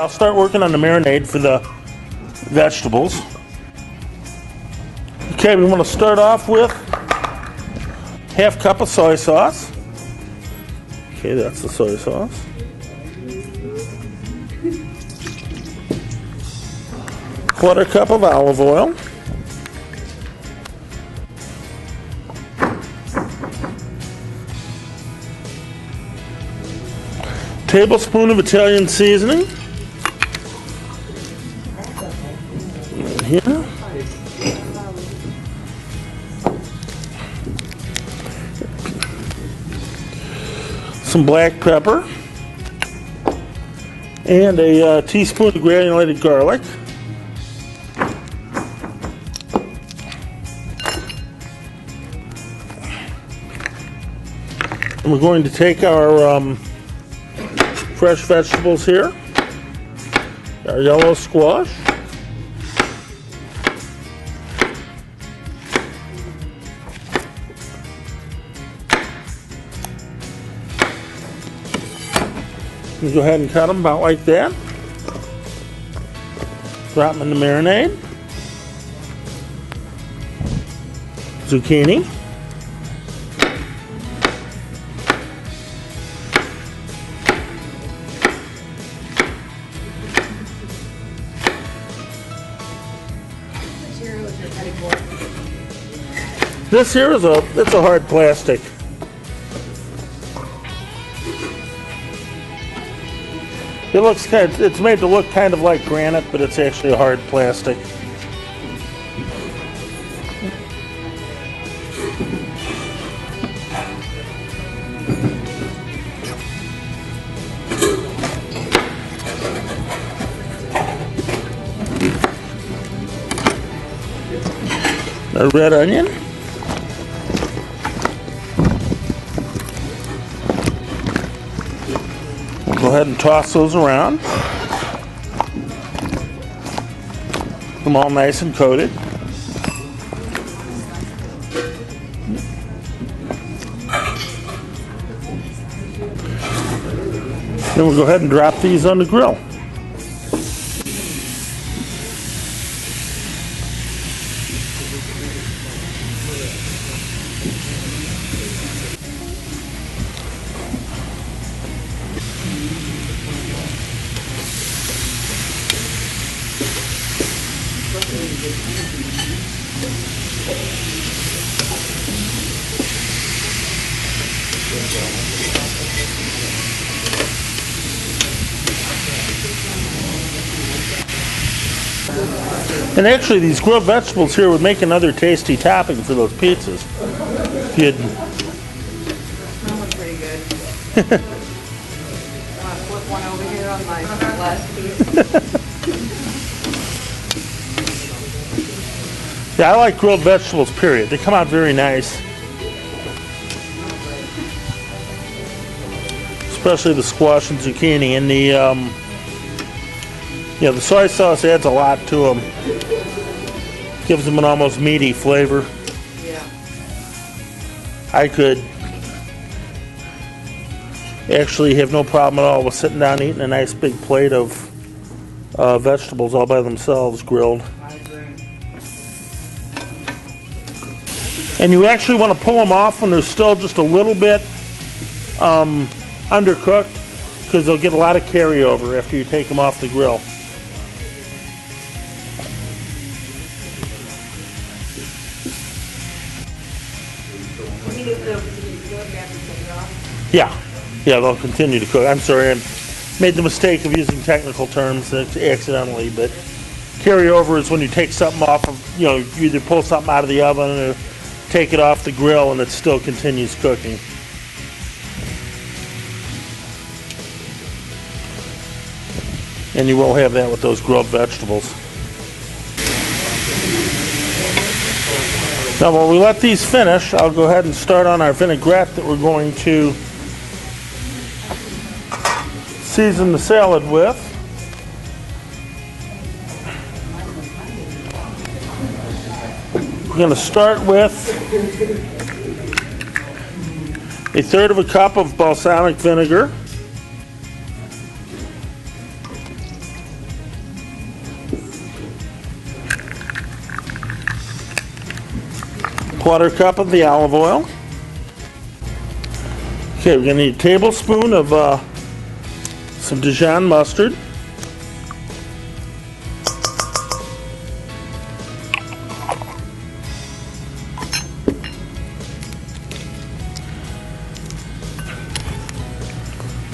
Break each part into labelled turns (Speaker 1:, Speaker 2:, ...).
Speaker 1: I'll start working on the marinade for the vegetables. Okay, we want to start off with half cup of soy sauce. Okay, that's the soy sauce. Quarter cup of olive oil. Tablespoon of Italian seasoning. Here. Some black pepper. And a teaspoon of granulated garlic. And we're going to take our fresh vegetables here, our yellow squash, you go ahead and cut them about like that, drop them in the marinade, zucchini, this here is it's a hard plastic. It's made to look kind of like granite, but it's actually a hard plastic. A red onion. We'll go ahead and toss those around. Get them all nice and coated. Then we'll go ahead and drop these on the grill. And actually, these grilled vegetables here would make another tasty topping for those pizzas. If you'd...
Speaker 2: That looks pretty good. I want to flip one over here on my last piece.
Speaker 1: Yeah, I like grilled vegetables, period. They come out very nice. Especially the squash and zucchini. And the soy sauce adds a lot to them. Gives them an almost meaty flavor.
Speaker 2: Yeah.
Speaker 1: I could actually have no problem at all with sitting down and eating a nice big plate of vegetables all by themselves grilled.
Speaker 2: I agree.
Speaker 1: And you actually want to pull them off when they're still just a little bit undercooked, because they'll get a lot of carryover after you take them off the grill. Yeah, they'll continue to cook. I'm sorry, I made the mistake of using technical terms accidentally, but carryover is when you take something off of, you either pull something out of the oven or take it off the grill and it still continues cooking. And you will have that with those grilled vegetables. Now while we let these finish, I'll go ahead and start on our vinaigrette that we're going to season the salad with. We're going to start with 1/3 of a cup of balsamic vinegar. 1/4 cup of the olive oil. Okay, we're going to need a tablespoon of some Dijon mustard.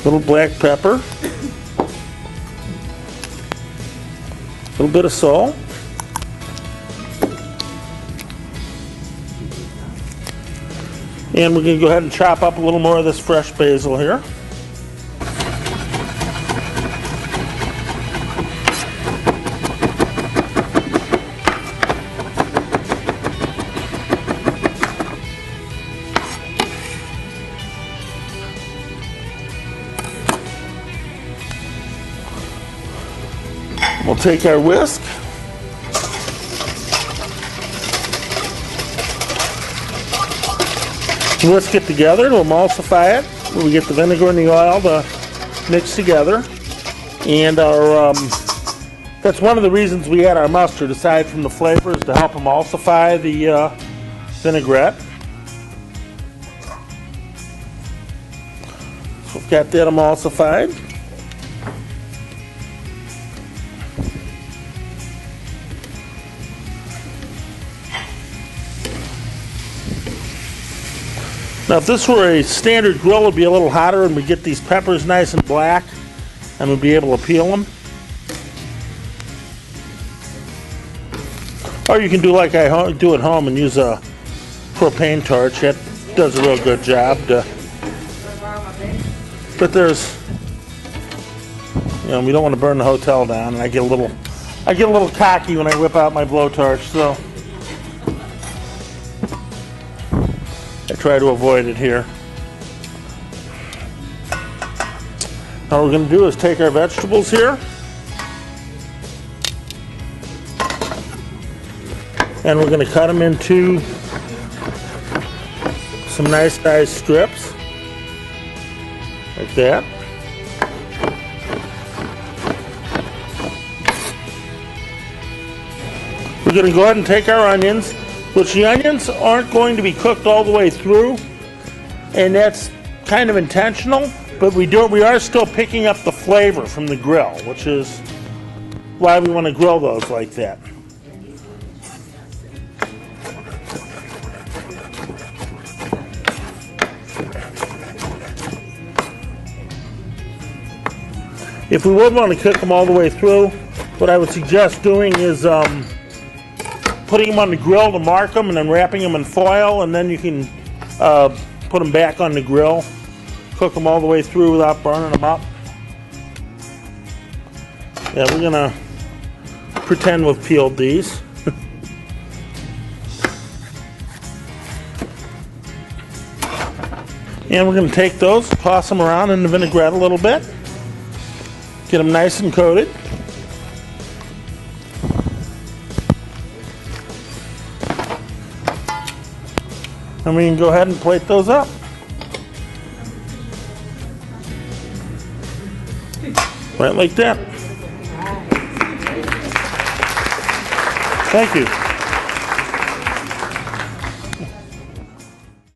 Speaker 1: Little black pepper, a little bit of salt, and we're going to go ahead and chop up a little more of this fresh basil here. We'll take our whisk, whisk it together to emulsify it. We get the vinegar and the oil to mix together. And our that's one of the reasons we add our mustard, aside from the flavors, to help emulsify the vinaigrette. So we've got that emulsified. Now, if this were a standard grill, it would be a little hotter, and we get these peppers nice and black, and we'd be able to peel them. Or you can do like I do at home and use a propane torch. That does a real good job. But there's, we don't want to burn the hotel down, and I get a little cocky when I whip out my blowtorch, so I try to avoid it here. Now what we're going to do is take our vegetables here, and we're going to cut them into some nice sized strips, like that. We're going to go ahead and take our onions, which the onions aren't going to be cooked all the way through, and that's kind of intentional, but we are still picking up the flavor from the grill, which is why we want to grill those like that. If we would want to cook them all the way through, what I would suggest doing is putting them on the grill to mark them, and then wrapping them in foil, and then you can put them back on the grill, cook them all the way through without burning them up. Yeah, we're gonna pretend we've peeled these. And we're gonna take those, toss them around in the vinaigrette a little bit, get them nice and coated. And we can go ahead and plate those up. Right like that. Thank you.